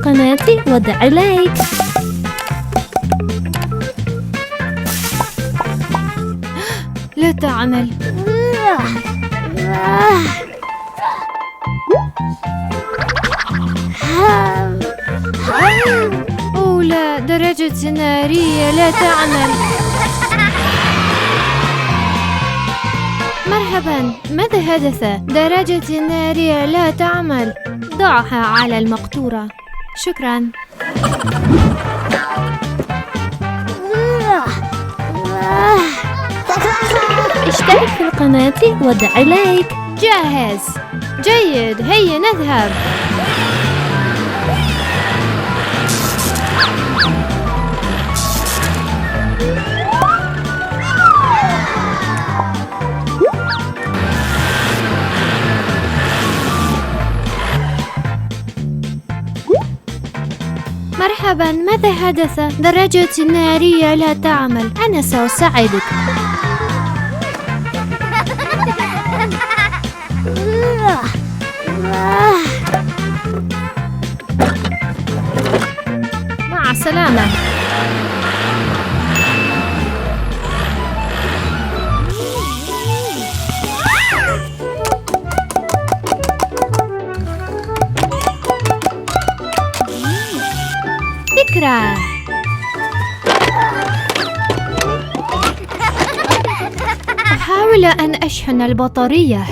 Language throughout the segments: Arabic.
القناة وضع لايك. لا تعمل. أوه لا، دراجة نارية لا تعمل. مرحبا، ماذا حدث؟ دراجة نارية لا تعمل. ضعها على المقطورة. شكرا. اشترك في القناة وضع لايك. جاهز. جيد، هيا نذهب. مرحبا، ماذا حدث؟ دراجتي النارية لا تعمل. أنا سأساعدك. مع السلامة. فكرة. أحاول أن أشحن البطارية.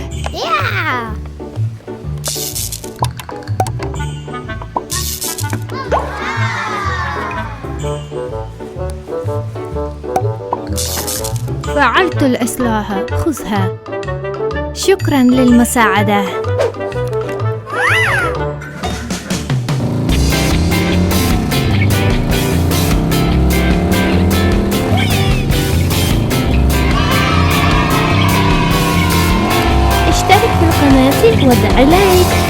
فعلت الإصلاح، خذها. شكرا للمساعدة. اشترك في القناة وضع لايك.